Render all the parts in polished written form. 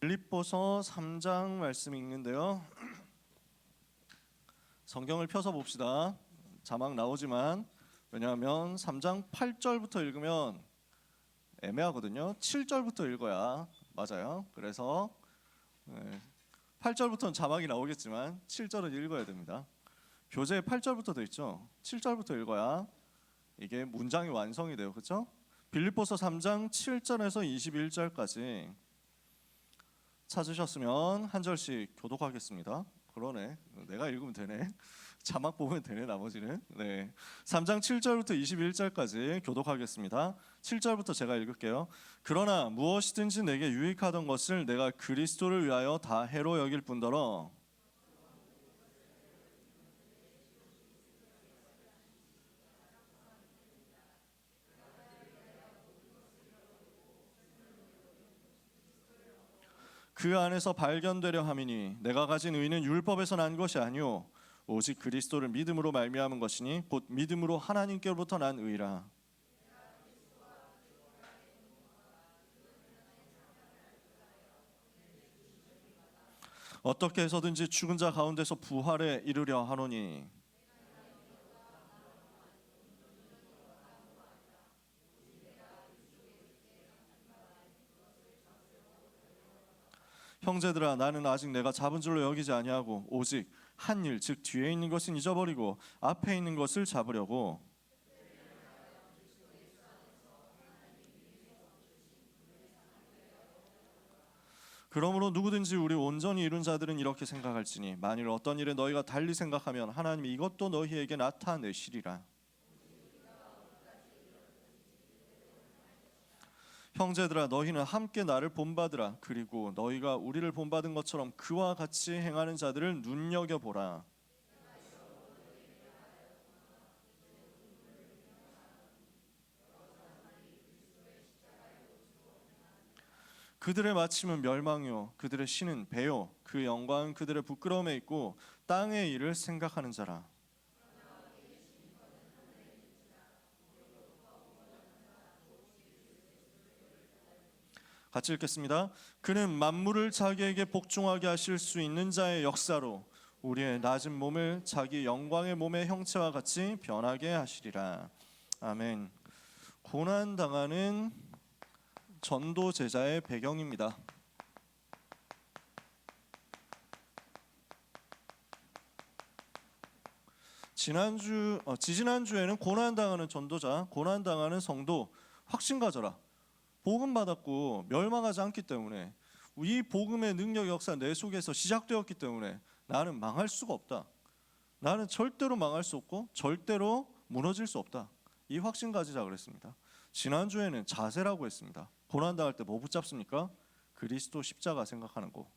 빌립보서 3장 말씀이 있는데요. 성경을 펴서 봅시다. 자막 나오지만 왜냐하면 3장 8절부터 읽으면 애매하거든요. 7절부터 읽어야 맞아요. 그래서 8절부터는 자막이 나오겠지만 7절은 읽어야 됩니다. 교재에 8절부터 돼 있죠. 7절부터 읽어야 이게 문장이 완성이 돼요. 그렇죠? 빌립보서 3장 7절에서 21절까지 찾으셨으면 한 절씩 교독하겠습니다. 그러네. 내가 읽으면 되네. 자막 보면 되네. 나머지는. 3장 7절부터 21절까지 교독하겠습니다. 7절부터 제가 읽을게요. 그러나 무엇이든지 내게 유익하던 것을 내가 그리스도를 위하여 다 해로 여길 뿐더러 그 안에서 발견되려 함이니 내가 가진 의는 율법에서 난 것이 아니요 오직 그리스도를 믿음으로 말미암은 것이니 곧 믿음으로 하나님께로부터 난 의라. 어떻게 해서든지 죽은 자 가운데서 부활에 이르려 하노니 형제들아 나는 아직 내가 잡은 줄로 여기지 아니하고 오직 한 일 즉 뒤에 있는 것은 잊어버리고 앞에 있는 것을 잡으려고 그러므로 누구든지 우리 온전히 이룬 자들은 이렇게 생각할지니 만일 어떤 일에 너희가 달리 생각하면 하나님이 이것도 너희에게 나타내시리라. 형제들아 너희는 함께 나를 본받으라. 그리고 너희가 우리를 본받은 것처럼 그와 같이 행하는 자들을 눈여겨보라. 그들의 마침은 멸망이요 그들의 신은 배요 그 영광은 그들의 부끄러움에 있고 땅의 일을 생각하는 자라. 같이 읽겠습니다. 그는 만물을 자기에게 복종하게 하실 수 있는 자의 역사로 우리의 낮은 몸을 자기 영광의 몸의 형체와 같이 변하게 하시리라. 아멘. 고난당하는 전도 제자의 배경입니다. 지지난주에는 고난당하는 전도자, 고난당하는 성도, 확신가져라. 복음 받았고 멸망하지 않기 때문에 이 복음의 능력 역사 내 속에서 시작되었기 때문에 나는 망할 수가 없다. 나는 절대로 망할 수 없고 절대로 무너질 수 없다. 이 확신 가지자 그랬습니다. 지난주에는 자세라고 했습니다. 고난당할 때 뭐 붙잡습니까? 그리스도 십자가 생각하는 거.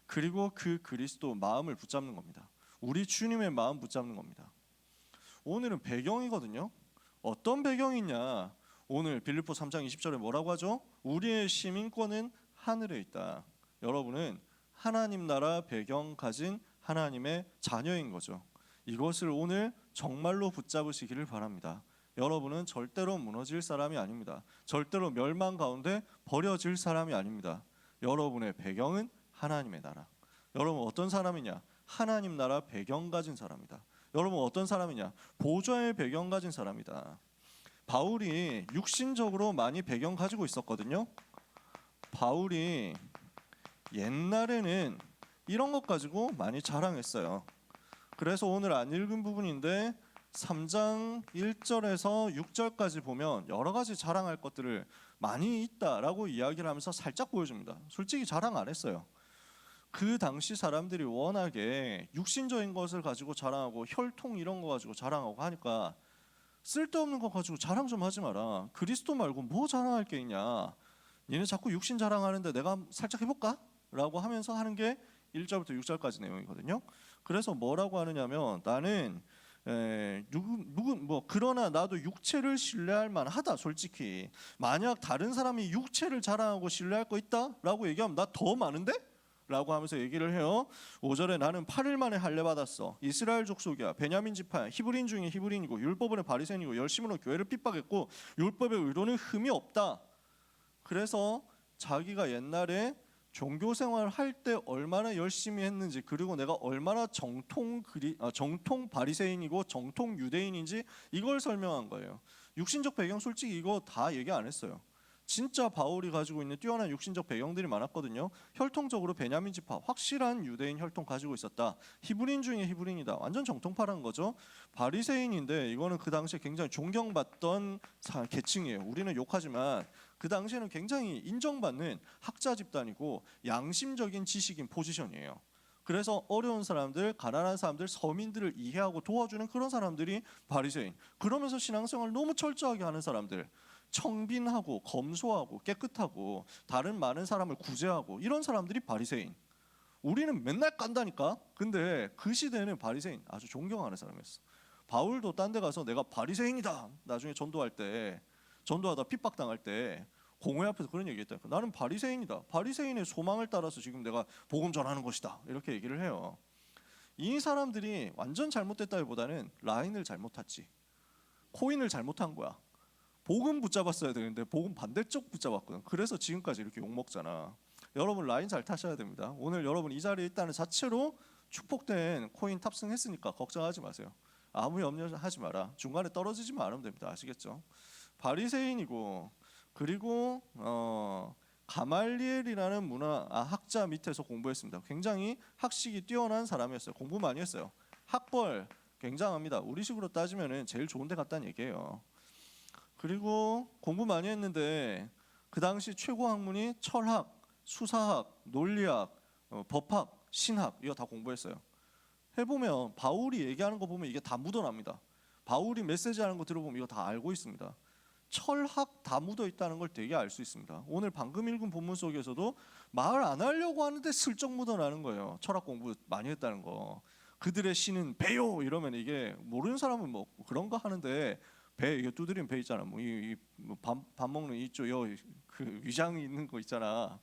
그리고 그 그리스도 마음을 붙잡는 겁니다. 우리 주님의 마음 붙잡는 겁니다. 오늘은 배경이거든요. 어떤 배경이냐? 오늘 빌립보 3장 20절에 뭐라고 하죠? 우리의 시민권은 하늘에 있다. 여러분은 하나님 나라 배경 가진 하나님의 자녀인 거죠. 이것을 오늘 정말로 붙잡으시기를 바랍니다. 여러분은 절대로 무너질 사람이 아닙니다. 절대로 멸망 가운데 버려질 사람이 아닙니다. 여러분의 배경은 하나님의 나라. 여러분 어떤 사람이냐? 하나님 나라 배경 가진 사람이다. 여러분 어떤 사람이냐? 보좌의 배경 가진 사람이다. 바울이 육신적으로 많이 배경 가지고 있었거든요. 바울이 옛날에는 이런 것 가지고 많이 자랑했어요. 그래서 오늘 안 읽은 부분인데 3장 1절에서 6절까지 보면 여러 가지 자랑할 것들을 많이 있다라고 이야기를 하면서 살짝 보여줍니다. 솔직히 자랑 안 했어요. 그 당시 사람들이 워낙에 육신적인 것을 가지고 자랑하고 혈통 이런 거 가지고 자랑하고 하니까 쓸데없는 거 가지고 자랑 좀 하지 마라. 그리스도 말고 뭐 자랑할 게 있냐. 니네 자꾸 육신 자랑하는데 내가 살짝 해볼까? 라고 하면서 하는 게 1절부터 6절까지 내용이거든요. 그래서 뭐라고 하느냐면 나는 그러나 나도 육체를 신뢰할 만하다. 솔직히 만약 다른 사람이 육체를 자랑하고 신뢰할 거 있다? 라고 얘기하면 나 더 많은데? 라고 하면서 얘기를 해요. 5절에 나는 8일 만에 할례 받았어. 이스라엘 족속이야. 베냐민 지파야. 히브리인 중에 히브리인이고 율법은 바리새인이고 열심으로 교회를 핍박했고 율법의 의로는 흠이 없다. 그래서 자기가 옛날에 종교 생활 할 때 얼마나 열심히 했는지, 그리고 내가 얼마나 정통 바리새인이고 정통 유대인인지 이걸 설명한 거예요. 육신적 배경 솔직히 이거 다 얘기 안 했어요. 진짜 바울이 가지고 있는 뛰어난 육신적 배경들이 많았거든요. 혈통적으로 베냐민 지파, 확실한 유대인 혈통 가지고 있었다. 히브리인 중에 히브리인이다. 완전 정통파라는 거죠. 바리새인인데 이거는 그 당시에 굉장히 존경받던 계층이에요. 우리는 욕하지만 그 당시에는 굉장히 인정받는 학자 집단이고 양심적인 지식인 포지션이에요. 그래서 어려운 사람들, 가난한 사람들, 서민들을 이해하고 도와주는 그런 사람들이 바리새인. 그러면서 신앙생활 너무 철저하게 하는 사람들, 청빈하고 검소하고 깨끗하고 다른 많은 사람을 구제하고 이런 사람들이 바리새인. 우리는 맨날 깐다니까. 근데 그 시대에는 바리새인 아주 존경하는 사람이었어. 바울도 딴 데 가서 내가 바리새인이다, 나중에 전도하다 핍박당할 때 공회 앞에서 그런 얘기했다니까. 나는 바리새인이다. 바리새인의 소망을 따라서 지금 내가 복음 전하는 것이다. 이렇게 얘기를 해요. 이 사람들이 완전 잘못됐다기보다는 라인을 잘못 탔지. 코인을 잘못한 거야. 복음 붙잡았어야 되는데 복음 반대쪽 붙잡았거든. 그래서 지금까지 이렇게 욕먹잖아. 여러분 라인 잘 타셔야 됩니다. 오늘 여러분 이 자리에 있다는 자체로 축복된 코인 탑승했으니까 걱정하지 마세요. 아무 염려하지 마라. 중간에 떨어지지만 않으면 됩니다. 아시겠죠? 바리새인이고, 그리고 가말리엘이라는 학자 밑에서 공부했습니다. 굉장히 학식이 뛰어난 사람이었어요. 공부 많이 했어요. 학벌 굉장합니다. 우리식으로 따지면 제일 좋은 데 갔다는 얘기예요. 그리고 공부 많이 했는데 그 당시 최고 학문이 철학, 수사학, 논리학, 법학, 신학 이거 다 공부했어요. 해보면 바울이 얘기하는 거 보면 이게 다 묻어납니다. 바울이 메시지하는 거 들어보면 이거 다 알고 있습니다. 철학 다 묻어 있다는 걸 되게 알 수 있습니다. 오늘 방금 읽은 본문 속에서도 말 안 하려고 하는데 슬쩍 묻어나는 거예요. 철학 공부 많이 했다는 거. 그들의 신은 배요 이러면 이게 모르는 사람은 뭐 그런 거 하는데 배 이게 두드린 배 있잖아. 밥 먹는 이쪽 그 위장이 있는 거 있잖아.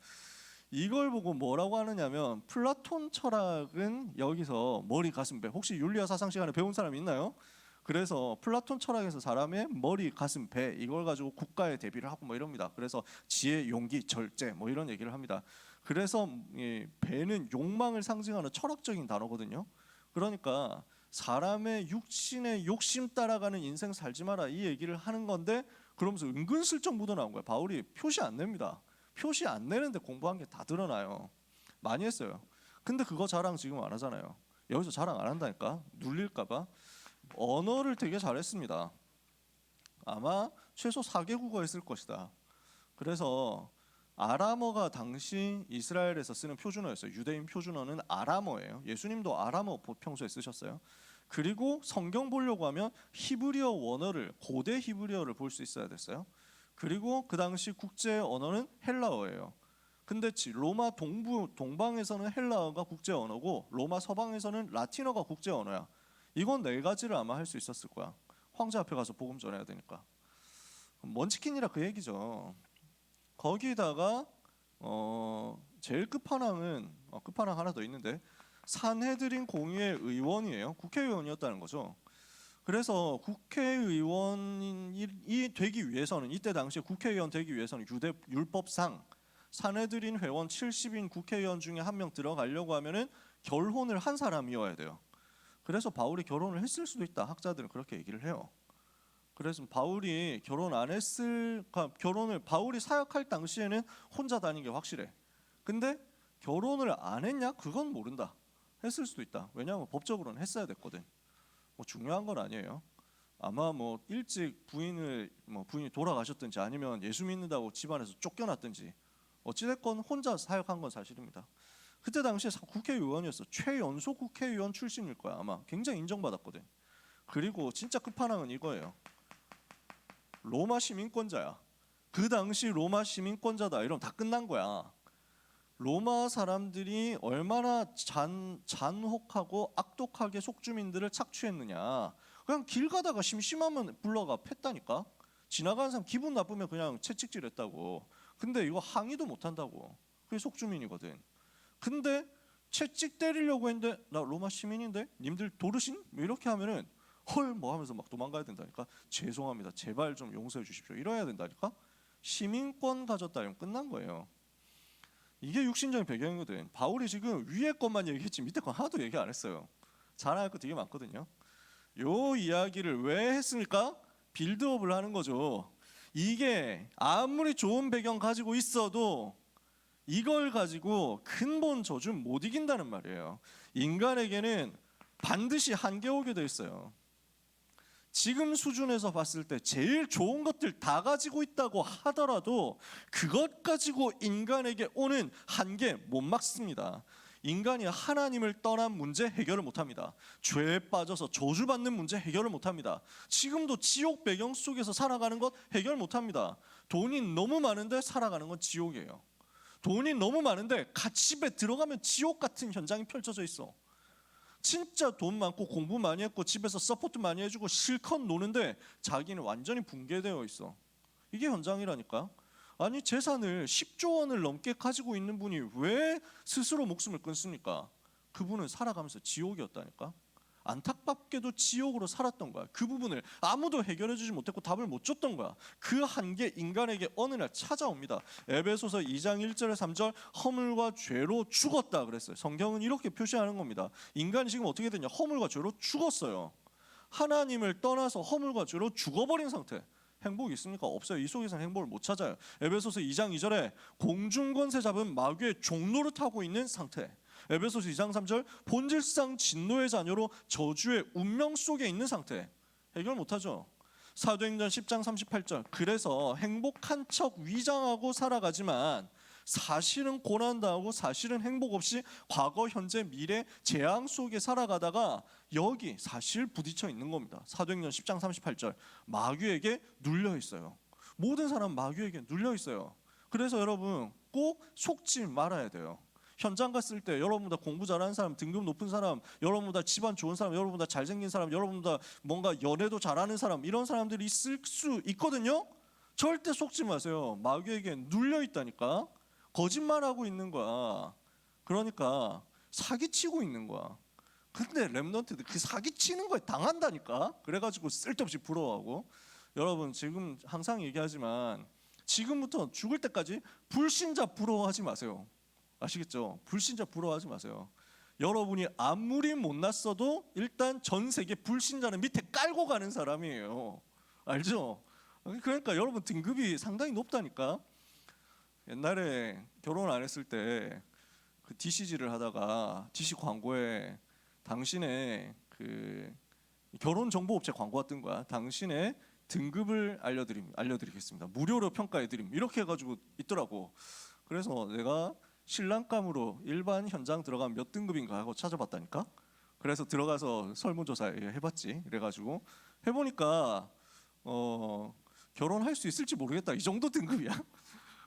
이걸 보고 뭐라고 하느냐면 플라톤 철학은 여기서 머리 가슴 배. 혹시 윤리와 사상 시간에 배운 사람 있나요? 그래서 플라톤 철학에서 사람의 머리 가슴 배 이걸 가지고 국가에 대비를 하고 뭐 이럽니다. 그래서 지혜, 용기, 절제 뭐 이런 얘기를 합니다. 그래서 이 배는 욕망을 상징하는 철학적인 단어거든요. 그러니까 사람의 육신의 욕심 따라가는 인생 살지 마라 이 얘기를 하는 건데, 그러면서 은근슬쩍 묻어나온 거야. 바울이 표시 안 냅니다. 표시 안 내는데 공부한 게 다 드러나요. 많이 했어요. 근데 그거 자랑 지금 안 하잖아요. 여기서 자랑 안 한다니까. 눌릴까 봐. 언어를 되게 잘했습니다. 아마 최소 4개국어 했을 것이다. 그래서 아람어가 당시 이스라엘에서 쓰는 표준어였어요. 유대인 표준어는 아람어예요. 예수님도 아람어 평소에 쓰셨어요. 그리고 성경 보려고 하면 히브리어 원어를, 고대 히브리어를 볼 수 있어야 됐어요. 그리고 그 당시 국제 언어는 헬라어예요. 근데 로마 동방에서는 헬라어가 국제 언어고 로마 서방에서는 라틴어가 국제 언어야. 이건 네 가지를 아마 할 수 있었을 거야. 황제 앞에 가서 복음 전해야 되니까. 먼치킨이라 그 얘기죠. 거기다가 제일 끝판왕은 끝판왕 하나 더 있는데 산헤드린 공의회 의원이에요. 국회의원이었다는 거죠. 그래서 국회의원이 되기 위해서는, 이때 당시에 국회의원 되기 위해서는 율법상 산헤드린 회원 70인 국회의원 중에 한 명 들어가려고 하면은 결혼을 한 사람이어야 돼요. 그래서 바울이 결혼을 했을 수도 있다. 학자들은 그렇게 얘기를 해요. 그래서 바울이 바울이 사역할 당시에는 혼자 다닌 게 확실해. 근데 결혼을 안 했냐? 그건 모른다. 했을 수도 있다. 왜냐하면 법적으로는 했어야 됐거든. 뭐 중요한 건 아니에요. 아마 뭐 일찍 부인이 돌아가셨든지 아니면 예수 믿는다고 집안에서 쫓겨났든지 어찌됐건 혼자 사역한 건 사실입니다. 그때 당시에 국회의원이었어. 최연소 국회의원 출신일 거야 아마. 굉장히 인정받았거든. 그리고 진짜 끝판왕은 이거예요. 로마 시민권자야. 그 당시 로마 시민권자다 이러면 다 끝난 거야. 로마 사람들이 얼마나 잔혹하고 악독하게 속주민들을 착취했느냐. 그냥 길 가다가 심심하면 불러가 팼다니까. 지나가는 사람 기분 나쁘면 그냥 채찍질했다고. 근데 이거 항의도 못한다고. 그게 속주민이거든. 근데 채찍 때리려고 했는데 나 로마 시민인데 님들 도르신? 이렇게 하면은 헐 뭐 하면서 막 도망가야 된다니까. 죄송합니다. 제발 좀 용서해 주십시오. 이래야 된다니까. 시민권 가졌다 이러면 끝난 거예요. 이게 육신적인 배경이거든. 바울이 지금 위에 것만 얘기했지 밑에 건 하나도 얘기 안 했어요. 자랑할 거 되게 많거든요. 요 이야기를 왜 했습니까? 빌드업을 하는 거죠. 이게 아무리 좋은 배경 가지고 있어도 이걸 가지고 근본 저주는 못 이긴다는 말이에요. 인간에게는 반드시 한계 오게 돼 있어요. 지금 수준에서 봤을 때 제일 좋은 것들 다 가지고 있다고 하더라도 그것 가지고 인간에게 오는 한계 못 막습니다. 인간이 하나님을 떠난 문제 해결을 못합니다. 죄에 빠져서 저주받는 문제 해결을 못합니다. 지금도 지옥 배경 속에서 살아가는 것 해결 못합니다. 돈이 너무 많은데 살아가는 건 지옥이에요. 돈이 너무 많은데 집에 들어가면 지옥 같은 현장이 펼쳐져 있어. 진짜 돈 많고 공부 많이 했고 집에서 서포트 많이 해주고 실컷 노는데 자기는 완전히 붕괴되어 있어. 이게 현장이라니까. 아니 재산을 10조 원을 넘게 가지고 있는 분이 왜 스스로 목숨을 끊습니까? 그분은 살아가면서 지옥이었다니까. 안타깝게도 지옥으로 살았던 거야. 그 부분을 아무도 해결해 주지 못했고 답을 못 줬던 거야. 그 한계 인간에게 어느 날 찾아옵니다. 에베소서 2장 1절에 3절 허물과 죄로 죽었다 그랬어요. 성경은 이렇게 표시하는 겁니다. 인간이 지금 어떻게 됐냐? 허물과 죄로 죽었어요. 하나님을 떠나서 허물과 죄로 죽어버린 상태. 행복이 있습니까? 없어요. 이 속에서는 행복을 못 찾아요. 에베소서 2장 2절에 공중권세 잡은 마귀의 종노릇 하고 있는 상태. 에베소서 2장 3절 본질상 진노의 자녀로 저주의 운명 속에 있는 상태. 해결 못하죠. 사도행전 10장 38절 그래서 행복한 척 위장하고 살아가지만 사실은 고난당하고 사실은 행복 없이 과거 현재 미래 재앙 속에 살아가다가 여기 사실 부딪혀 있는 겁니다. 사도행전 10장 38절 마귀에게 눌려 있어요. 모든 사람 마귀에게 눌려 있어요. 그래서 여러분 꼭 속지 말아야 돼요. 현장 갔을 때 여러분보다 공부 잘하는 사람, 등급 높은 사람, 여러분보다 집안 좋은 사람, 여러분보다 잘생긴 사람, 여러분보다 뭔가 연애도 잘하는 사람 이런 사람들이 있을 수 있거든요. 절대 속지 마세요. 마귀에게 눌려 있다니까. 거짓말하고 있는 거야. 그러니까 사기치고 있는 거야. 근데 렘넌트들 그 사기치는 거에 당한다니까. 그래가지고 쓸데없이 부러워하고. 여러분 지금 항상 얘기하지만 지금부터 죽을 때까지 불신자 부러워하지 마세요. 아시겠죠? 불신자 부러워하지 마세요. 여러분이 아무리 못났어도 일단 전 세계 불신자는 밑에 깔고 가는 사람이에요. 알죠? 그러니까 여러분 등급이 상당히 높다니까. 옛날에 결혼 안 했을 때 그 DCG를 하다가 DC 광고에 당신의 그 결혼 정보 업체 광고가 뜬 거야. 당신의 등급을 알려드리겠습니다. 무료로 평가해드림. 이렇게 해가지고 있더라고. 그래서 내가 신랑감으로 일반 현장 들어가면 몇 등급인가 하고 찾아봤다니까. 그래서 들어가서 설문조사 해봤지. 그래가지고 해보니까 결혼할 수 있을지 모르겠다. 이 정도 등급이야.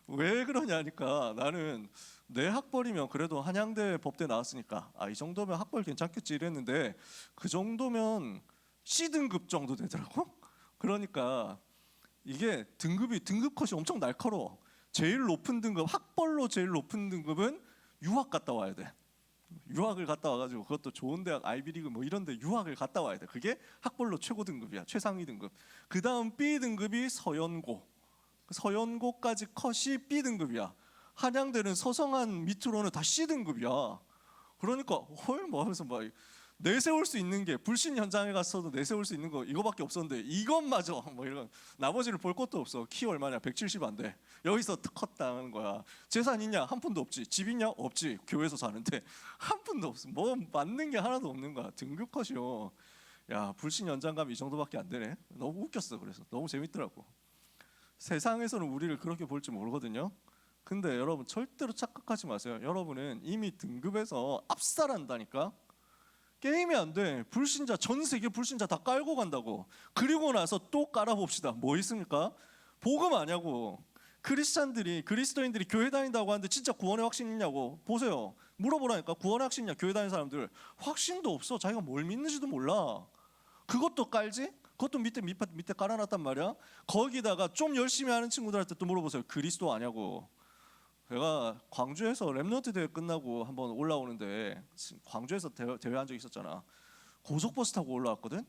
왜 그러냐니까 나는 내 학벌이면 그래도 한양대 법대 나왔으니까 이 정도면 학벌 괜찮겠지 이랬는데 그 정도면 C등급 정도 되더라고. 그러니까 이게 등급 컷이 엄청 날카로워. 제일 높은 등급, 학벌로 제일 높은 등급은 유학 갔다 와야 돼. 유학을 갔다 와가지고 그것도 좋은 대학 아이비리그 뭐 이런데 유학을 갔다 와야 돼. 그게 학벌로 최고 등급이야. 최상위 등급. 그 다음 B 등급이 서연고. 서연고까지 컷이 B 등급이야. 한양대는 서성한 밑으로는 다 C 등급이야. 그러니까 헐 뭐 하면서 막 내세울 수 있는 게 불신 현장에 갔어도 내세울 수 있는 거 이거밖에 없었는데 이것마저 뭐 이런 나머지를 볼 것도 없어. 키 얼마냐? 170 안 돼. 여기서 컷 당하는 거야. 재산 있냐? 한 푼도 없지. 집 있냐? 없지. 교회에서 사는데 한 푼도 없어. 뭐 맞는 게 하나도 없는 거야. 등급 컷이요. 야 불신 현장 가면 이 정도밖에 안 되네. 너무 웃겼어. 그래서 너무 재밌더라고. 세상에서는 우리를 그렇게 볼지 모르거든요. 근데 여러분 절대로 착각하지 마세요. 여러분은 이미 등급에서 압살한다니까. 게임이 안 돼. 불신자 전 세계 불신자 다 깔고 간다고. 그리고 나서 또 깔아봅시다. 뭐 있습니까? 복음 아냐고. 그리스도인들이 교회 다닌다고 하는데 진짜 구원의 확신 있냐고. 보세요. 물어보라니까. 구원의 확신 있냐? 교회 다니는 사람들 확신도 없어. 자기가 뭘 믿는지도 몰라. 그것도 깔지? 그것도 밑에 깔아놨단 말이야. 거기다가 좀 열심히 하는 친구들한테 또 물어보세요. 그리스도 아냐고. 제가 광주에서 랩런트 대회 끝나고 한번 올라오는데 광주에서 대회 한 적 있었잖아. 고속버스 타고 올라왔거든.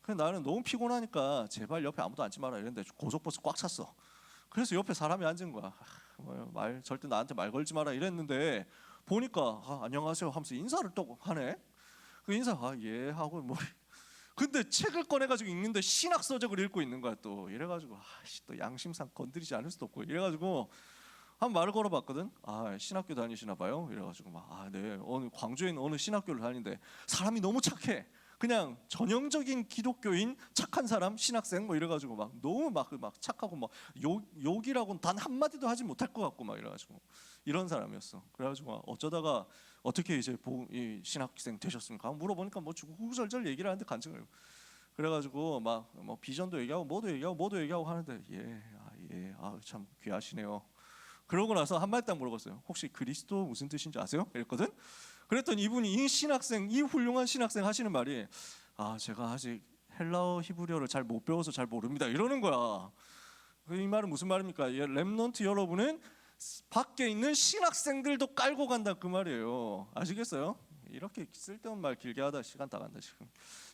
근데 나는 너무 피곤하니까 제발 옆에 아무도 앉지 마라 이랬는데 고속버스 꽉 찼어. 그래서 옆에 사람이 앉은 거야. 말 절대 나한테 말 걸지 마라 이랬는데 보니까 안녕하세요 하면서 인사를 또 하네. 그 인사 예 하고 뭐 근데 책을 꺼내가지고 읽는데 신학 서적을 읽고 있는 거야 또. 이래가지고 또 양심상 건드리지 않을 수도 없고 이래가지고 한 말을 걸어봤거든. 신학교 다니시나 봐요. 이래가지고 네 어느 광주에 있는 어느 신학교를 다니는데 사람이 너무 착해. 그냥 전형적인 기독교인 착한 사람 신학생 뭐 이래가지고 막 너무 막 착하고 막 욕이라고는 단 한마디도 하지 못할 것 같고 막 이래가지고 이런 사람이었어. 그래가지고 어쩌다가 어떻게 이제 이 신학생 되셨습니까? 물어보니까 뭐 구구절절 얘기를 하는데 간증을. 그래가지고 막 뭐 비전도 얘기하고 뭐도 얘기하고 하는데 참 귀하시네요. 그러고 나서 한 말 딱 물어봤어요. 혹시 그리스도 무슨 뜻인지 아세요? 이랬거든. 그랬더니 이분이 이 훌륭한 신학생 하시는 말이 제가 아직 헬라어 히브리어를 잘 못 배워서 잘 모릅니다 이러는 거야. 이 말은 무슨 말입니까? 렘넌트 여러분은 밖에 있는 신학생들도 깔고 간다 그 말이에요. 아시겠어요? 이렇게 쓸데없는 말 길게 하다 시간 다 간다 지금.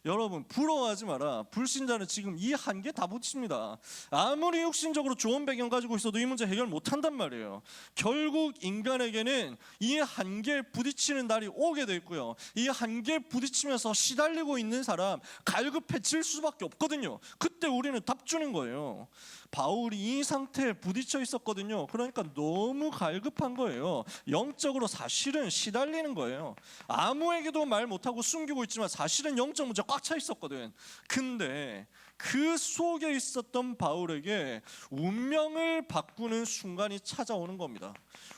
여러분 부러워하지 마라. 불신자는 지금 이 한계 다 부딪힙니다. 아무리 육신적으로 좋은 배경 가지고 있어도 이 문제 해결 못한단 말이에요. 결국 인간에게는 이 한계에 부딪히는 날이 오게 돼 있고요. 이 한계에 부딪히면서 시달리고 있는 사람 갈급해질 수밖에 없거든요. 그때 우리는 답 주는 거예요. 바울이 이 상태에 부딪혀 있었거든요. 그러니까 너무 갈급한 거예요. 영적으로 사실은 시달리는 거예요. 아무에게도 말 못하고 숨기고 있지만 사실은 영적 문제 꽉 차 있었거든. 근데 그 속에 있었던 바울에게 운명을 바꾸는 순간이 찾아오는 겁니다.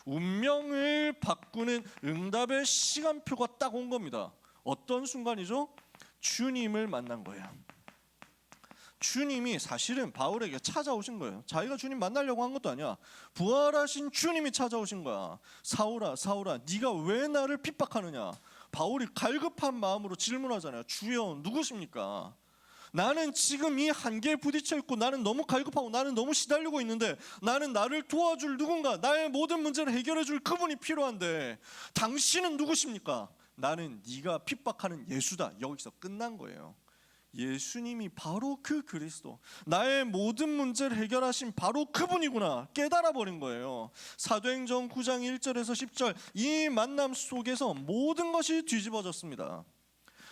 운명을 바꾸는 응답의 시간표가 딱 온 겁니다. 어떤 순간이죠? 주님을 만난 거예요. 주님이 사실은 바울에게 찾아오신 거예요. 자기가 주님 만나려고 한 것도 아니야. 부활하신 주님이 찾아오신 거야. 사울아 사울아 네가 왜 나를 핍박하느냐. 바울이 갈급한 마음으로 질문하잖아요. 주여 누구십니까? 나는 지금 이 한계에 부딪혀 있고 나는 너무 갈급하고 나는 너무 시달리고 있는데 나는 나를 도와줄 누군가 나의 모든 문제를 해결해 줄 그분이 필요한데 당신은 누구십니까? 나는 네가 핍박하는 예수다. 여기서 끝난 거예요. 예수님이 바로 그 그리스도, 나의 모든 문제를 해결하신 바로 그분이구나 깨달아 버린 거예요. 사도행전 9장 1절에서 10절 이 만남 속에서 모든 것이 뒤집어졌습니다.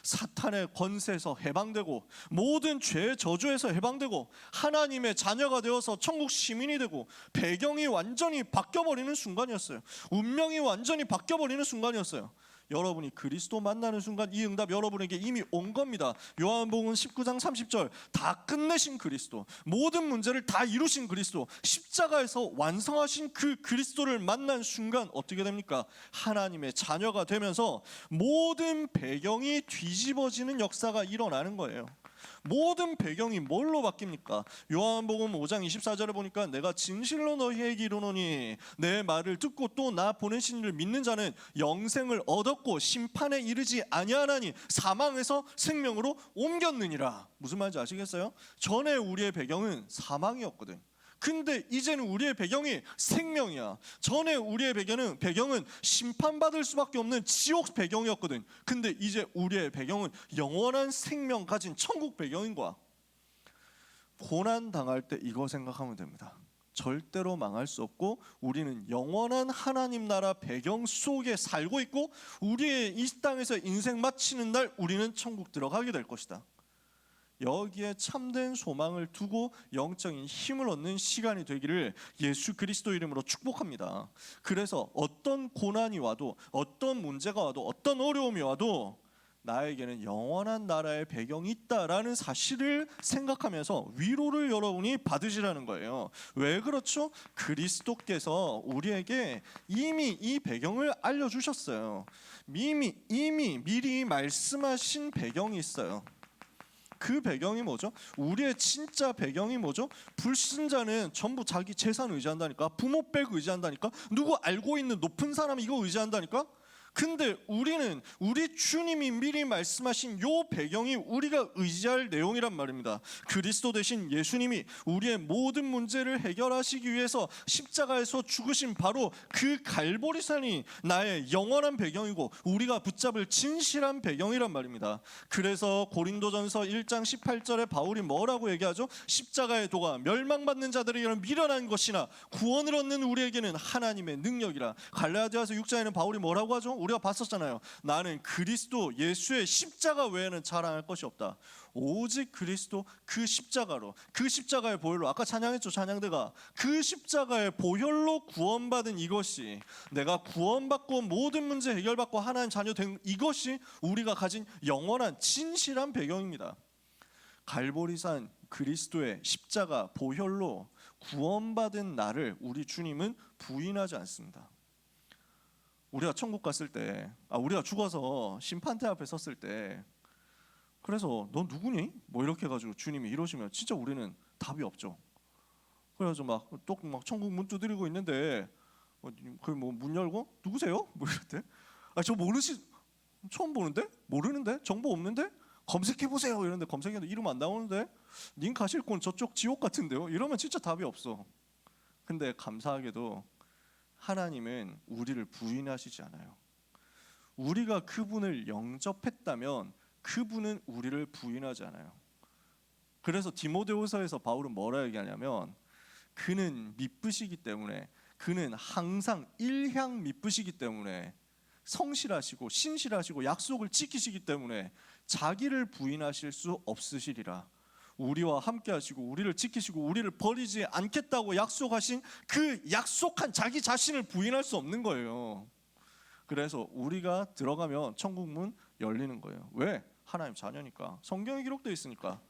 사탄의 권세에서 해방되고 모든 죄의 저주에서 해방되고 하나님의 자녀가 되어서 천국 시민이 되고 배경이 완전히 바뀌어버리는 순간이었어요. 운명이 완전히 바뀌어버리는 순간이었어요. 여러분이 그리스도 만나는 순간 이 응답 여러분에게 이미 온 겁니다. 요한복음 19장 30절 다 끝내신 그리스도, 모든 문제를 다 이루신 그리스도, 십자가에서 완성하신 그 그리스도를 만난 순간 어떻게 됩니까? 하나님의 자녀가 되면서 모든 배경이 뒤집어지는 역사가 일어나는 거예요. 모든 배경이 뭘로 바뀝니까? 요한복음 5장 24절에 보니까 내가 진실로 너희에게 이르노니 내 말을 듣고 또 나 보내신 이를 믿는 자는 영생을 얻었고 심판에 이르지 아니하나니 사망에서 생명으로 옮겼느니라. 무슨 말인지 아시겠어요? 전에 우리의 배경은 사망이었거든. 근데 이제는 우리의 배경이 생명이야. 전에 우리의 배경은 심판받을 수밖에 없는 지옥 배경이었거든. 근데 이제 우리의 배경은 영원한 생명 가진 천국 배경인 거야. 고난 당할 때 이거 생각하면 됩니다. 절대로 망할 수 없고 우리는 영원한 하나님 나라 배경 속에 살고 있고 우리의 이 땅에서 인생 마치는 날 우리는 천국 들어가게 될 것이다. 여기에 참된 소망을 두고 영적인 힘을 얻는 시간이 되기를 예수 그리스도 이름으로 축복합니다. 그래서 어떤 고난이 와도 어떤 문제가 와도 어떤 어려움이 와도 나에게는 영원한 나라의 배경이 있다라는 사실을 생각하면서 위로를 여러분이 받으시라는 거예요. 왜 그렇죠? 그리스도께서 우리에게 이미 이 배경을 알려주셨어요. 이미 미리 말씀하신 배경이 있어요. 그 배경이 뭐죠? 우리의 진짜 배경이 뭐죠? 불신자는 전부 자기 재산 의지한다니까, 부모 백 의지한다니까, 누구 알고 있는 높은 사람 이거 의지한다니까. 근데 우리는 우리 주님이 미리 말씀하신 요 배경이 우리가 의지할 내용이란 말입니다. 그리스도 대신 예수님이 우리의 모든 문제를 해결하시기 위해서 십자가에서 죽으신 바로 그 갈보리산이 나의 영원한 배경이고 우리가 붙잡을 진실한 배경이란 말입니다. 그래서 고린도전서 1장 18절에 바울이 뭐라고 얘기하죠? 십자가의 도가 멸망받는 자들에게는 미련한 것이나 구원을 얻는 우리에게는 하나님의 능력이라. 갈라디아서 6장에는 바울이 뭐라고 하죠? 우리가 봤었잖아요. 나는 그리스도 예수의 십자가 외에는 자랑할 것이 없다. 오직 그리스도 그 십자가로, 그 십자가의 보혈로, 아까 찬양했죠, 찬양대가. 그 십자가의 보혈로 구원받은 이것이, 내가 구원받고 모든 문제 해결받고 하나님 자녀 된 이것이 우리가 가진 영원한 진실한 배경입니다. 갈보리산 그리스도의 십자가 보혈로 구원받은 나를 우리 주님은 부인하지 않습니다. 우리가 천국 갔을 때, 우리가 죽어서 심판대 앞에 섰을 때, 그래서 너 누구니? 뭐 이렇게 해가지고 주님이 이러시면 진짜 우리는 답이 없죠. 그래서 막 천국 문 두드리고 있는데 그 문 열고 누구세요? 뭐 이럴 때, 저 처음 보는데? 모르는데? 정보 없는데? 검색해 보세요. 이러는데 검색해도 이름 안 나오는데, 님 가실 곳 저쪽 지옥 같은데요? 이러면 진짜 답이 없어. 근데 감사하게도 하나님은 우리를 부인하시지 않아요. 우리가 그분을 영접했다면 그분은 우리를 부인하지 않아요. 그래서 디모데후서에서 바울은 뭐라 얘기하냐면, 그는 미쁘시기 때문에, 그는 항상 일향 미쁘시기 때문에, 성실하시고 신실하시고 약속을 지키시기 때문에 자기를 부인하실 수 없으시리라. 우리와 함께 하시고 우리를 지키시고 우리를 버리지 않겠다고 약속하신 그 약속한 자기 자신을 부인할 수 없는 거예요. 그래서 우리가 들어가면 천국문 열리는 거예요. 왜? 하나님 자녀니까, 성경에 기록되어 있으니까.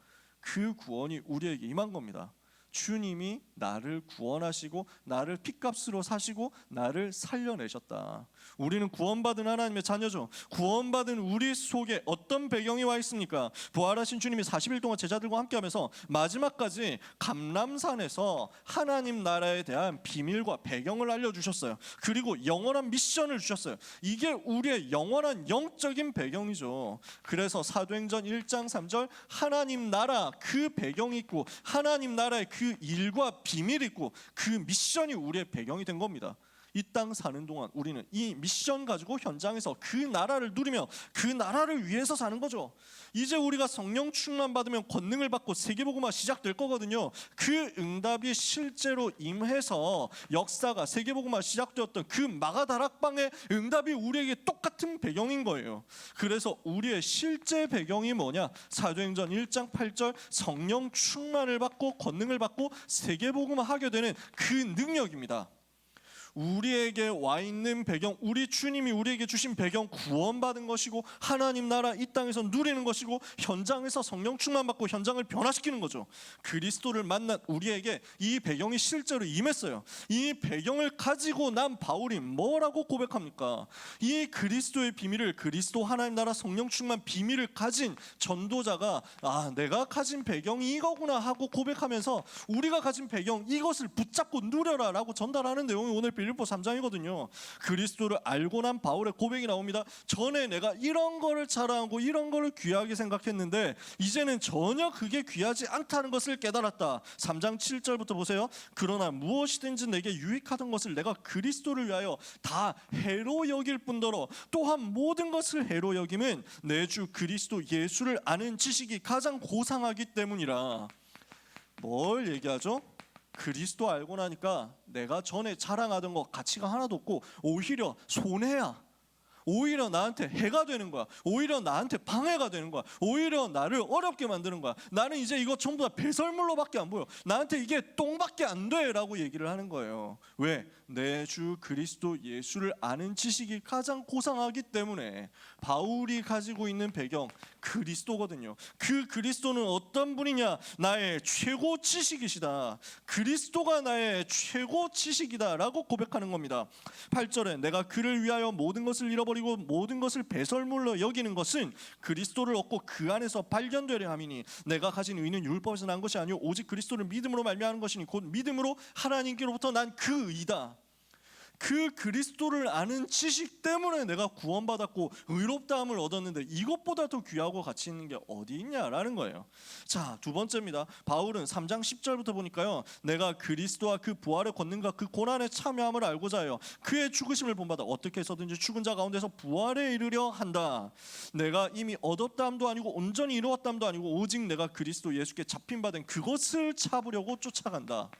그 구원이 우리에게 임한 겁니다. 주님이 나를 구원하시고 나를 핏값으로 사시고 나를 살려내셨다. 우리는 구원받은 하나님의 자녀죠. 구원받은 우리 속에 어떤 배경이 와 있습니까? 부활하신 주님이 40일 동안 제자들과 함께하면서 마지막까지 감람산에서 하나님 나라에 대한 비밀과 배경을 알려주셨어요. 그리고 영원한 미션을 주셨어요. 이게 우리의 영원한 영적인 배경이죠. 그래서 사도행전 1장 3절, 하나님 나라 그 배경이 있고 하나님 나라의 그 일과 비밀이 있고 그 미션이 우리의 배경이 된 겁니다. 이 땅 사는 동안 우리는 이 미션 가지고 현장에서 그 나라를 누리며 그 나라를 위해서 사는 거죠. 이제 우리가 성령 충만 받으면 권능을 받고 세계복음화 시작될 거거든요. 그 응답이 실제로 임해서 역사가 세계복음화 시작되었던 그 마가다락방의 응답이 우리에게 똑같은 배경인 거예요. 그래서 우리의 실제 배경이 뭐냐? 사도행전 1장 8절, 성령 충만을 받고 권능을 받고 세계복음화 하게 되는 그 능력입니다. 우리에게 와 있는 배경, 우리 주님이 우리에게 주신 배경, 구원받은 것이고 하나님 나라 이 땅에서 누리는 것이고 현장에서 성령 충만 받고 현장을 변화시키는 거죠. 그리스도를 만난 우리에게 이 배경이 실제로 임했어요. 이 배경을 가지고 난 바울이 뭐라고 고백합니까? 이 그리스도의 비밀을, 그리스도 하나님 나라 성령 충만 비밀을 가진 전도자가 내가 가진 배경이 이거구나 하고 고백하면서 우리가 가진 배경, 이것을 붙잡고 누려라 라고 전달하는 내용이 오늘 빌립보 3장이거든요. 그리스도를 알고 난 바울의 고백이 나옵니다. 전에 내가 이런 거를 자랑하고 이런 거를 귀하게 생각했는데 이제는 전혀 그게 귀하지 않다는 것을 깨달았다. 3장 7절부터 보세요. 그러나 무엇이든지 내게 유익하던 것을 내가 그리스도를 위하여 다 해로 여길 뿐더러 또한 모든 것을 해로 여김은 내 주 그리스도 예수를 아는 지식이 가장 고상하기 때문이라. 뭘 얘기하죠? 그리스도 알고 나니까 내가 전에 자랑하던 거 가치가 하나도 없고 오히려 손해야. 오히려 나한테 해가 되는 거야. 오히려 나한테 방해가 되는 거야. 오히려 나를 어렵게 만드는 거야. 나는 이제 이거 전부 다 배설물로밖에 안 보여. 나한테 이게 똥밖에 안 돼 라고 얘기를 하는 거예요. 왜? 내 주 그리스도 예수를 아는 지식이 가장 고상하기 때문에. 바울이 가지고 있는 배경, 그리스도거든요. 그 그리스도는 어떤 분이냐? 나의 최고 지식이시다. 그리스도가 나의 최고 지식이다 라고 고백하는 겁니다. 8절에 내가 그를 위하여 모든 것을 잃어버리고 모든 것을 배설물로 여기는 것은 그리스도를 얻고 그 안에서 발견되려 함이니 내가 가진 의는 율법에서 난 것이 아니요 오직 그리스도를 믿음으로 말미암은 것이니 곧 믿음으로 하나님께로부터 난 그 의다. 그 그리스도를 아는 지식 때문에 내가 구원받았고 의롭다함을 얻었는데 이것보다 더 귀하고 가치 있는 게 어디 있냐라는 거예요. 자, 두 번째입니다. 바울은 3장 10절부터 보니까요, 내가 그리스도와 그 부활의 권능과 그 고난에 참여함을 알고자 하여 그의 죽으심을 본받아 어떻게 해서든지 죽은 자 가운데서 부활에 이르려 한다. 내가 이미 얻었다함도 아니고 온전히 이루었다함도 아니고 오직 내가 그리스도 예수께 잡힌 바 된 그것을 찾으려고 쫓아간다.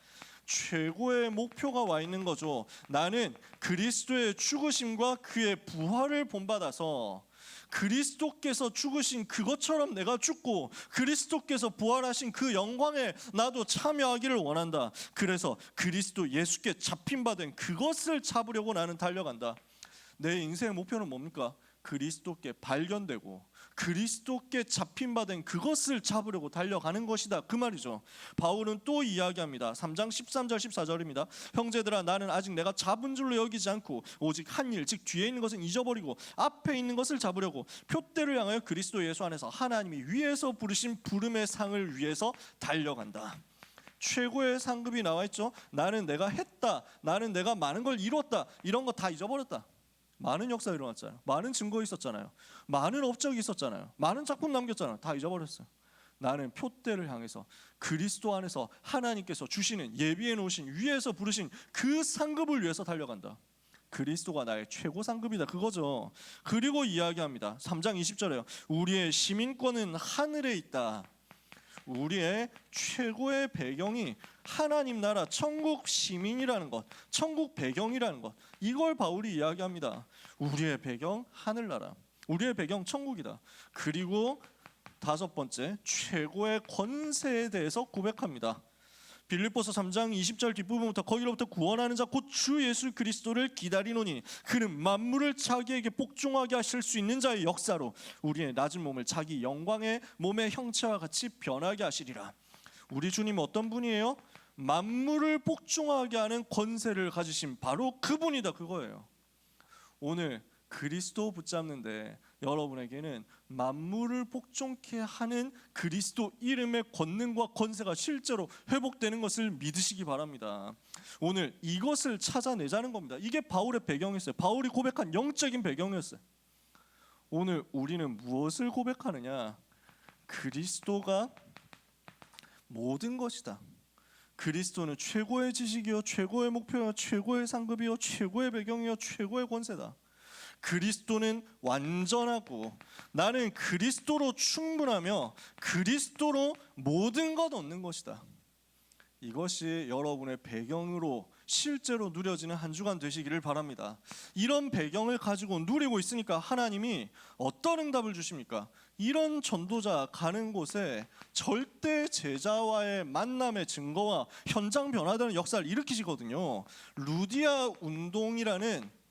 최고의 목표가 와 있는 거죠. 나는 그리스도의 죽으심과 그의 부활을 본받아서 그리스도께서 죽으신 그것처럼 내가 죽고 그리스도께서 부활하신 그 영광에 나도 참여하기를 원한다. 그래서 그리스도 예수께 잡힌 바 된 그것을 잡으려고 나는 달려간다. 내 인생의 목표는 뭡니까? 그리스도께 발견되고 그리스도께 잡힌 바 된 그것을 잡으려고 달려가는 것이다, 그 말이죠. 바울은 또 이야기합니다. 3장 13절 14절입니다. 형제들아, 나는 아직 내가 잡은 줄로 여기지 않고 오직 한 일, 즉 뒤에 있는 것은 잊어버리고 앞에 있는 것을 잡으려고 표대를 향하여 그리스도 예수 안에서 하나님이 위에서 부르신 부름의 상을 위해서 달려간다. 최고의 상급이 나와 있죠. 나는 내가 했다, 나는 내가 많은 걸 이뤘다, 이런 거 다 잊어버렸다. 많은 역사 일어났잖아요. 많은 증거 있었잖아요. 많은 업적이 있었잖아요. 많은 작품 남겼잖아요. 다 잊어버렸어요. 나는 표대를 향해서 그리스도 안에서 하나님께서 주시는 예비해 놓으신 위에서 부르신 그 상급을 위해서 달려간다. 그리스도가 나의 최고 상급이다, 그거죠. 그리고 이야기합니다. 3장 20절에요. 우리의 시민권은 하늘에 있다. 우리의 최고의 배경이 하나님 나라 천국 시민이라는 것, 천국 배경이라는 것, 이걸 바울이 이야기합니다. 우리의 배경 하늘나라, 우리의 배경 천국이다. 그리고 다섯 번째, 최고의 권세에 대해서 고백합니다. 빌립보서 3장 20절 뒷부분부터 거기로부터 구원하는 자 곧 주 예수 그리스도를 기다리노니 그는 만물을 자기에게 복종하게 하실 수 있는 자의 역사로 우리의 낮은 몸을 자기 영광의 몸의 형체와 같이 변하게 하시리라. 우리 주님은 어떤 분이에요? 만물을 복종하게 하는 권세를 가지신 바로 그분이다, 그거예요. 오늘 그리스도 붙잡는데 여러분에게는 만물을 복종케 하는 그리스도 이름의 권능과 권세가 실제로 회복되는 것을 믿으시기 바랍니다. 오늘 이것을 찾아내자는 겁니다. 이게 바울의 배경이었어요. 바울이 고백한 영적인 배경이었어요. 오늘 우리는 무엇을 고백하느냐? 그리스도가 모든 것이다. 그리스도는 최고의 지식이요, 최고의 목표요, 최고의 상급이요, 최고의 배경이요, 최고의 권세다. 그리스도는 완전하고 나는 그리스도로 충분하며 그리스도로 모든 것 얻는 것이다. 이것이 여러분의 배경으로 실제로 누려지는 한 주간 되시기를 바랍니다. 이런 배경을 가지고 누리고 있으니까 하나님이 어떤 응답을 주십니까? 이런 전도자 가는 곳에 절대 제자와의 만남의 증거와 현장 변화되는 역사를 일으키시거든요. 루디아 운동이라는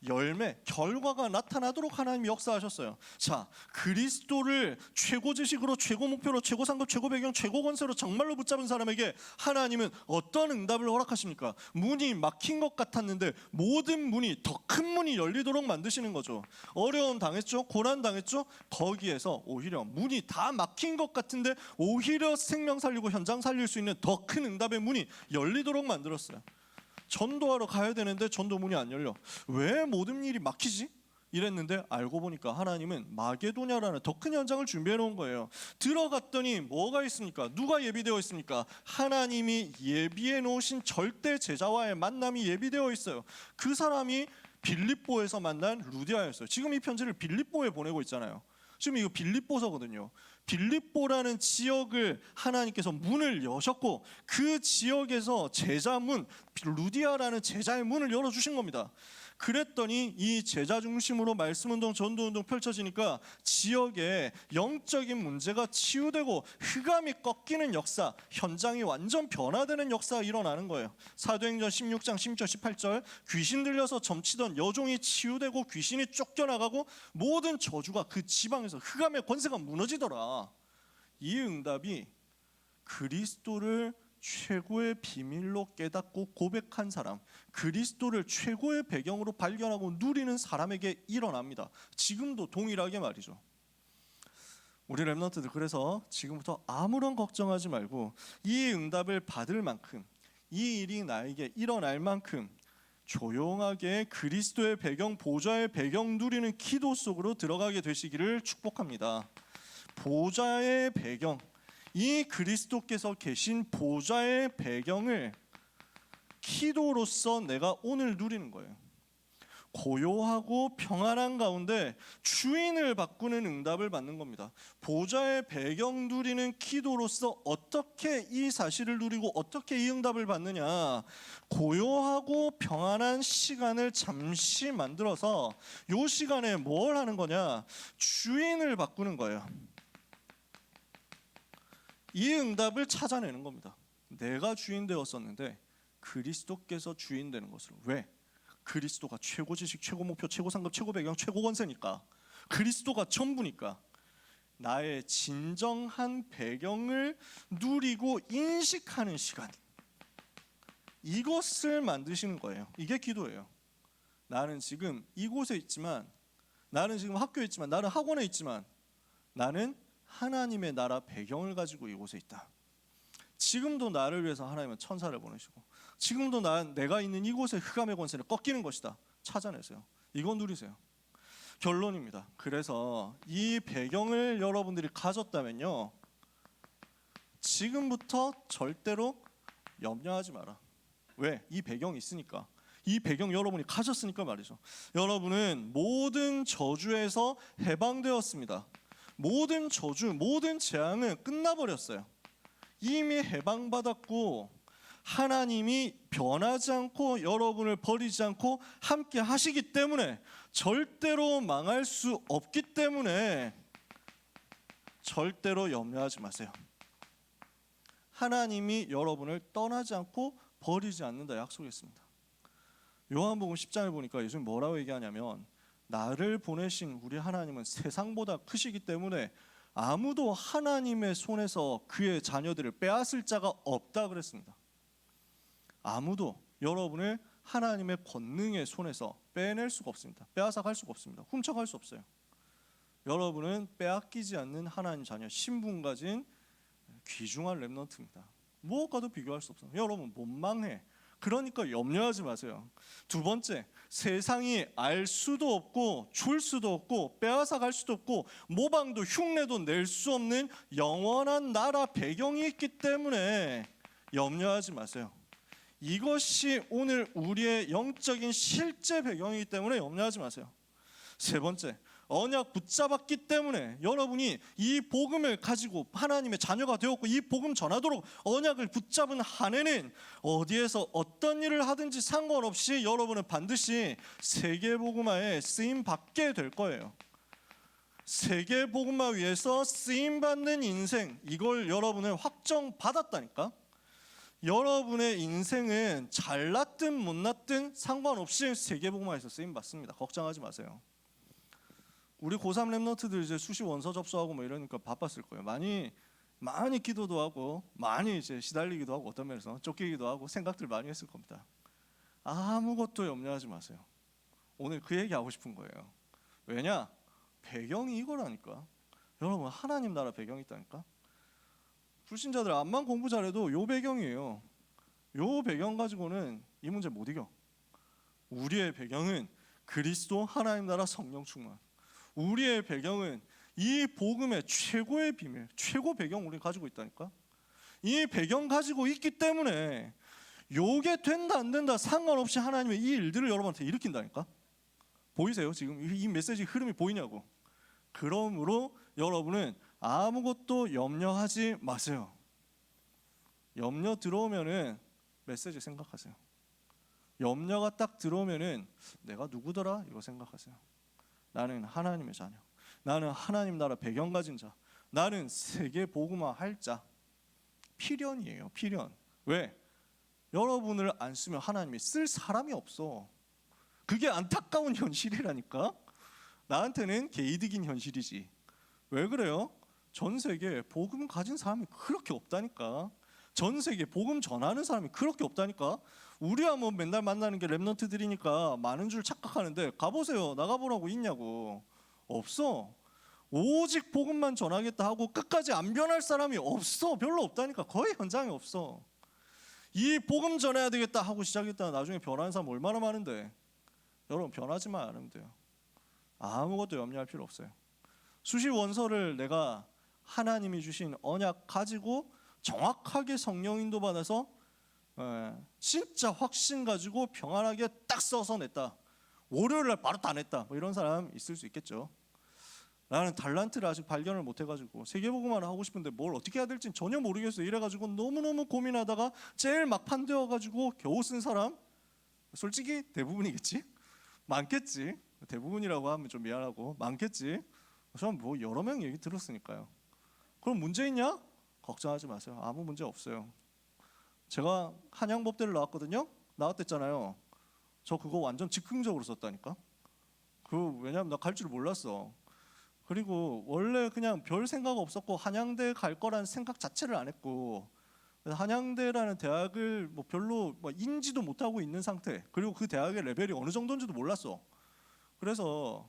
열매, 결과가 나타나도록 하나님이 역사하셨어요. 자, 그리스도를 최고 지식으로, 최고 목표로, 최고 상급, 최고 배경, 최고 권세로 정말로 붙잡은 사람에게 하나님은 어떤 응답을 허락하십니까? 문이 막힌 것 같았는데 모든 문이, 더 큰 문이 열리도록 만드시는 거죠. 어려움 당했죠? 고난 당했죠? 거기에서 오히려 문이 다 막힌 것 같은데 오히려 생명 살리고 현장 살릴 수 있는 더 큰 응답의 문이 열리도록 만들었어요. 전도하러 가야 되는데 전도 문이 안 열려. 왜 모든 일이 막히지? 이랬는데 알고 보니까 하나님은 마게도냐라는 더 큰 현장을 준비해 놓은 거예요. 들어갔더니 뭐가 있습니까? 누가 예비되어 있습니까? 하나님이 예비해 놓으신 절대 제자와의 만남이 예비되어 있어요. 그 사람이 빌립보에서 만난 루디아였어요. 지금 이 편지를 빌립보에 보내고 있잖아요. 지금 이거 빌립보서거든요. 빌립보라는 지역을 하나님께서 문을 여셨고 그 지역에서 제자문, 루디아라는 제자의 문을 열어주신 겁니다. 그랬더니 이 제자 중심으로 말씀운동, 전도운동 펼쳐지니까 지역에 영적인 문제가 치유되고 흑암이 꺾이는 역사, 현장이 완전 변화되는 역사가 일어나는 거예요. 사도행전 16장 16절 18절 귀신 들려서 점치던 여종이 치유되고 귀신이 쫓겨나가고 모든 저주가 그 지방에서 흑암의 권세가 무너지더라. 이 응답이 그리스도를 최고의 비밀로 깨닫고 고백한 사람, 그리스도를 최고의 배경으로 발견하고 누리는 사람에게 일어납니다. 지금도 동일하게 말이죠. 우리 렘넌트들 그래서 지금부터 아무런 걱정하지 말고 이 응답을 받을 만큼, 이 일이 나에게 일어날 만큼 조용하게 그리스도의 배경, 보좌의 배경 누리는 기도 속으로 들어가게 되시기를 축복합니다. 보좌의 배경, 이 그리스도께서 계신 보좌의 배경을 기도로서 내가 오늘 누리는 거예요. 고요하고 평안한 가운데 주인을 바꾸는 응답을 받는 겁니다. 보좌의 배경 누리는 기도로서 어떻게 이 사실을 누리고 어떻게 이 응답을 받느냐, 고요하고 평안한 시간을 잠시 만들어서 이 시간에 뭘 하는 거냐, 주인을 바꾸는 거예요. 이 응답을 찾아내는 겁니다. 내가 주인 되었었는데 그리스도께서 주인 되는 것으로. 왜? 그리스도가 최고 지식, 최고 목표, 최고 상급, 최고 배경, 최고 권세니까. 그리스도가 전부니까. 나의 진정한 배경을 누리고 인식하는 시간, 이것을 만드시는 거예요. 이게 기도예요. 나는 지금 이곳에 있지만, 나는 지금 학교에 있지만, 나는 학원에 있지만, 나는 하나님의 나라 배경을 가지고 이곳에 있다. 지금도 나를 위해서 하나님은 천사를 보내시고, 지금도 내가 있는 이곳의 흑암의 권세를 꺾이는 것이다. 찾아내세요. 이건 누리세요. 결론입니다. 그래서 이 배경을 여러분들이 가졌다면요, 지금부터 절대로 염려하지 마라. 왜? 이 배경이 있으니까. 이 배경 여러분이 가졌으니까 말이죠. 여러분은 모든 저주에서 해방되었습니다. 모든 저주, 모든 재앙은 끝나버렸어요. 이미 해방받았고 하나님이 변하지 않고 여러분을 버리지 않고 함께 하시기 때문에, 절대로 망할 수 없기 때문에 절대로 염려하지 마세요. 하나님이 여러분을 떠나지 않고 버리지 않는다 약속했습니다. 요한복음 10장을 보니까 예수님 뭐라고 얘기하냐면, 나를 보내신 우리 하나님은 세상보다 크시기 때문에 아무도 하나님의 손에서 그의 자녀들을 빼앗을 자가 없다 그랬습니다. 아무도 여러분을 하나님의 권능의 손에서 빼낼 수가 없습니다. 빼앗아갈 수가 없습니다. 훔쳐갈 수 없어요. 여러분은 빼앗기지 않는 하나님 자녀, 신분 가진 귀중한 렘넌트입니다. 무엇과도 비교할 수 없어요. 여러분 못 망해. 그러니까 염려하지 마세요. 두 번째, 세상이 알 수도 없고 줄 수도 없고 빼앗아갈 수도 없고 모방도 흉내도 낼 수 없는 영원한 나라 배경이 있기 때문에 염려하지 마세요. 이것이 오늘 우리의 영적인 실제 배경이기 때문에 염려하지 마세요. 세 번째, 언약 붙잡았기 때문에 여러분이 이 복음을 가지고 하나님의 자녀가 되었고 이 복음 전하도록 언약을 붙잡은 한 해는 어디에서 어떤 일을 하든지 상관없이 여러분은 반드시 세계복음화에 쓰임받게 될 거예요. 세계복음화 위해서 쓰임받는 인생, 이걸 여러분은 확정받았다니까. 여러분의 인생은 잘났든 못났든 상관없이 세계복음화에서 쓰임받습니다. 걱정하지 마세요. 우리 고3 랩런트들 이제 수시 원서 접수하고 뭐 이러니까 바빴을 거예요. 많이 기도도 하고 많이 이제 시달리기도 하고 어떤 면에서 쫓기기도 하고 생각들 많이 했을 겁니다. 아무것도 염려하지 마세요. 오늘 그 얘기 하고 싶은 거예요. 왜냐? 배경이 이거라니까. 여러분 하나님 나라 배경이 있다니까. 불신자들 암만 공부 잘해도 요 배경이에요. 요 배경 가지고는 이 문제 못 이겨. 우리의 배경은 그리스도, 하나님 나라, 성령 충만. 우리의 배경은 이 복음의 최고의 비밀, 최고 배경 우리 가지고 있다니까. 이 배경 가지고 있기 때문에 요게 된다 안 된다 상관없이 하나님의 이 일들을 여러분한테 일으킨다니까. 보이세요? 지금 이 메시지 흐름이 보이냐고. 그러므로 여러분은 아무것도 염려하지 마세요. 염려 들어오면은 메시지 생각하세요. 염려가 딱 들어오면은 내가 누구더라? 이거 생각하세요. 나는 하나님의 자녀, 나는 하나님 나라 배경 가진 자, 나는 세계 복음화 할 자. 필연이에요. 필연. 왜? 여러분을 안 쓰면 하나님이 쓸 사람이 없어. 그게 안타까운 현실이라니까. 나한테는 개이득인 현실이지. 왜 그래요? 전 세계에 복음 가진 사람이 그렇게 없다니까. 전 세계에 복음 전하는 사람이 그렇게 없다니까. 우리야 뭐 맨날 만나는 게 랩런트들이니까 많은 줄 착각하는데 가보세요. 나가보라고 있냐고. 없어. 오직 복음만 전하겠다 하고 끝까지 안 변할 사람이 없어. 별로 없다니까. 거의 현장에 없어. 이 복음 전해야 되겠다 하고 시작했다가 나중에 변하는 사람 얼마나 많은데. 여러분 변하지만 않으면 돼요. 아무것도 염려할 필요 없어요. 수시 원서를 내가 하나님이 주신 언약 가지고 정확하게 성령 인도 받아서 진짜 확신 가지고 평안하게 딱 써서 냈다. 월요일날 바로 다 냈다. 뭐 이런 사람 있을 수 있겠죠. 나는 달란트를 아직 발견을 못 해가지고 세계복음화를 하고 싶은데 뭘 어떻게 해야 될지 전혀 모르겠어요. 이래가지고 너무너무 고민하다가 제일 막판 되어가지고 겨우 쓴 사람 솔직히 대부분이겠지? 많겠지. 대부분이라고 하면 좀 미안하고 많겠지. 저는 뭐 여러 명 얘기 들었으니까요. 그럼 문제 있냐? 걱정하지 마세요. 아무 문제 없어요. 제가 한양법대를 나왔거든요. 나왔댔잖아요. 저 그거 완전 즉흥적으로 썼다니까. 왜냐면 나 갈 줄 몰랐어. 그리고 원래 그냥 별 생각 없었고 한양대 갈 거라는 생각 자체를 안 했고, 한양대라는 대학을 뭐 별로 인지도 못하고 있는 상태, 그리고 그 대학의 레벨이 어느 정도인지도 몰랐어. 그래서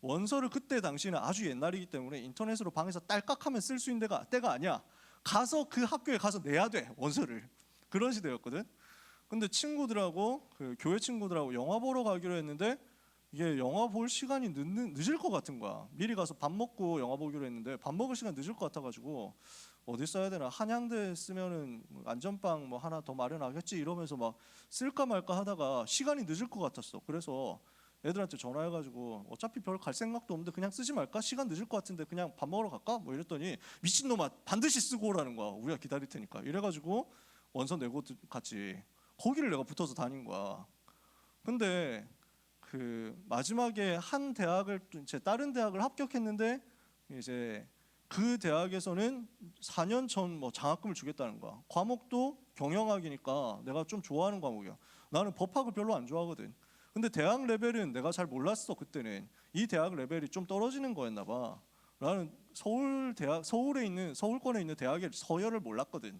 원서를 그때 당시는 아주 옛날이기 때문에 인터넷으로 방에서 딸깍하면 쓸 수 있는 때가 아니야. 가서 그 학교에 가서 내야 돼, 원서를. 그런 시대였거든. 근데 친구들하고 그 교회 친구들하고 영화 보러 가기로 했는데 이게 영화 볼 시간이 늦을 것 같은 거야. 미리 가서 밥 먹고 영화 보기로 했는데 밥 먹을 시간 늦을 것 같아가지고 어디 써야 되나, 한양대 쓰면은 안전빵 뭐 하나 더 마련하겠지 이러면서 막 쓸까 말까 하다가 시간이 늦을 것 같았어. 그래서 애들한테 전화해가지고 어차피 별 갈 생각도 없는데 그냥 쓰지 말까? 시간 늦을 것 같은데 그냥 밥 먹으러 갈까? 뭐 이랬더니 미친놈아 반드시 쓰고 오라는 거야. 우리가 기다릴 테니까. 이래가지고 원서 내고 같이 거기를 내가 붙어서 다닌 거야. 근데 그 마지막에 한 대학을 제 다른 대학을 합격했는데 이제 그 대학에서는 4년 전 뭐 장학금을 주겠다는 거야. 과목도 경영학이니까 내가 좀 좋아하는 과목이야. 나는 법학을 별로 안 좋아하거든. 근데 대학 레벨은 내가 잘 몰랐어. 그때는 이 대학 레벨이 좀 떨어지는 거였나 봐. 나는 서울에 있는 서울권에 있는 대학의 서열을 몰랐거든.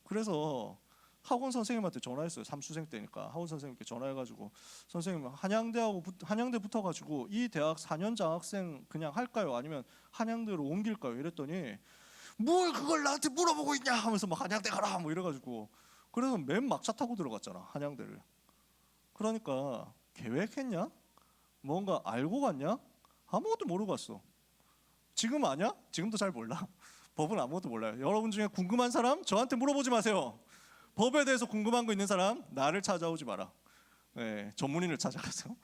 그래서 학원 선생님한테 전화했어요. 삼수생 때니까 학원 선생님께 전화해가지고 선생님 한양대 붙어가지고 이 대학 4년 장학생 그냥 할까요? 아니면 한양대로 옮길까요? 이랬더니 뭘 그걸 나한테 물어보고 있냐 하면서 막 한양대 가라 뭐 이래가지고, 그래서 맨 막차 타고 들어갔잖아 한양대를. 그러니까 계획했냐? 뭔가 알고 갔냐? 아무것도 모르고 갔어. 지금 아냐? 지금도 잘 몰라. 법은 아무것도 몰라요. 여러분 중에 궁금한 사람 저한테 물어보지 마세요. 법에 대해서 궁금한 거 있는 사람 나를 찾아오지 마라. 네, 전문인을 찾아가서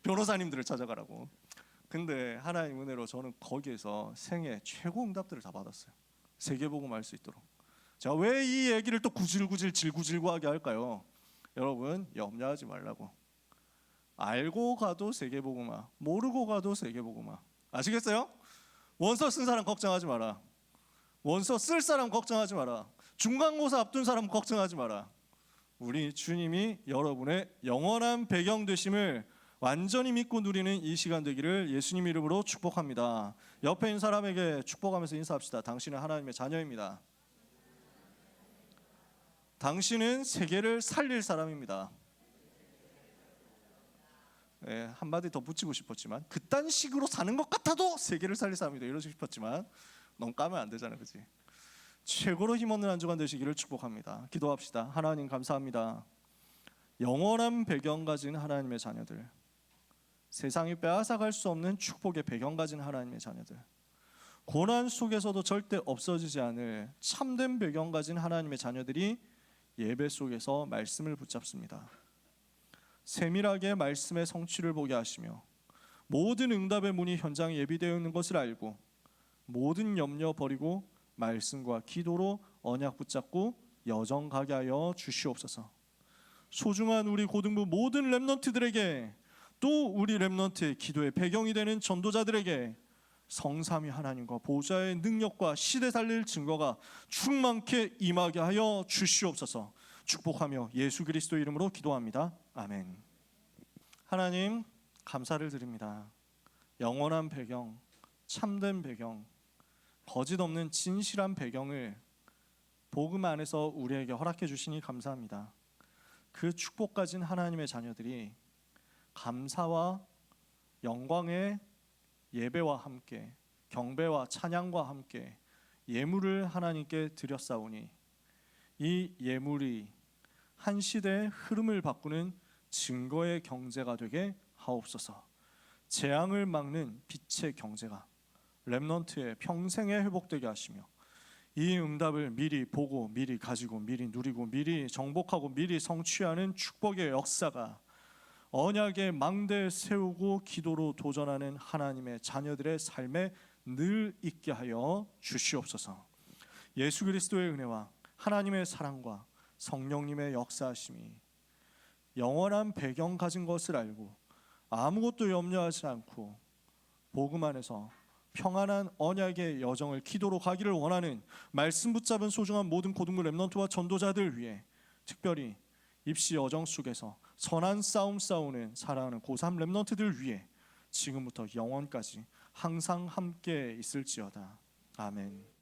변호사님들을 찾아가라고. 근데 하나님 은혜로 저는 거기에서 생애 최고 응답들을 다 받았어요. 세계복음 할 수 있도록. 자, 왜 이 얘기를 또 구질구질 질구질구하게 할까요? 여러분 염려하지 말라고. 알고 가도 세계복음화, 모르고 가도 세계복음화. 아시겠어요? 원서 쓴 사람 걱정하지 마라. 원서 쓸 사람 걱정하지 마라. 중간고사 앞둔 사람 걱정하지 마라. 우리 주님이 여러분의 영원한 배경 되심을 완전히 믿고 누리는 이 시간 되기를 예수님 이름으로 축복합니다. 옆에 있는 사람에게 축복하면서 인사합시다. 당신은 하나님의 자녀입니다. 당신은 세계를 살릴 사람입니다. 네, 한마디 더 붙이고 싶었지만 그딴 식으로 사는 것 같아도 세계를 살릴 사람이다 이러고 싶었지만 너무 까면 안 되잖아, 그렇지? 최고로 힘없는 한 주간 되시기를 축복합니다. 기도합시다. 하나님 감사합니다. 영원한 배경 가진 하나님의 자녀들, 세상이 빼앗아갈 수 없는 축복의 배경 가진 하나님의 자녀들, 고난 속에서도 절대 없어지지 않을 참된 배경 가진 하나님의 자녀들이 예배 속에서 말씀을 붙잡습니다. 세밀하게 말씀의 성취를 보게 하시며 모든 응답의 문이 현장에 예비되어 있는 것을 알고 모든 염려 버리고 말씀과 기도로 언약 붙잡고 여정 가게 하여 주시옵소서. 소중한 우리 고등부 모든 렘넌트들에게, 또 우리 렘넌트의 기도의 배경이 되는 전도자들에게 성삼위 하나님과 보좌의 능력과 시대 살릴 증거가 충만케 임하게 하여 주시옵소서. 축복하며 예수 그리스도 이름으로 기도합니다. 아멘. 하나님 감사를 드립니다. 영원한 배경, 참된 배경, 거짓 없는 진실한 배경을 복음 안에서 우리에게 허락해 주시니 감사합니다. 그 축복 가진 하나님의 자녀들이 감사와 영광의 예배와 함께 경배와 찬양과 함께 예물을 하나님께 드렸사오니 이 예물이 한 시대의 흐름을 바꾸는 증거의 경제가 되게 하옵소서. 재앙을 막는 빛의 경제가 렘넌트의 평생에 회복되게 하시며, 이 응답을 미리 보고 미리 가지고 미리 누리고 미리 정복하고 미리 성취하는 축복의 역사가 언약의 망대 세우고 기도로 도전하는 하나님의 자녀들의 삶에 늘 있게 하여 주시옵소서. 예수 그리스도의 은혜와 하나님의 사랑과 성령님의 역사하심이 영원한 배경 가진 것을 알고 아무것도 염려하지 않고 복음 안에서 평안한 언약의 여정을 기도로 가기를 원하는 말씀 붙잡은 소중한 모든 고등부 렘넌트와 전도자들 위해, 특별히 입시 여정 속에서 선한 싸움 싸우는 사랑하는 고3 렘넌트들 위해 지금부터 영원까지 항상 함께 있을지어다. 아멘.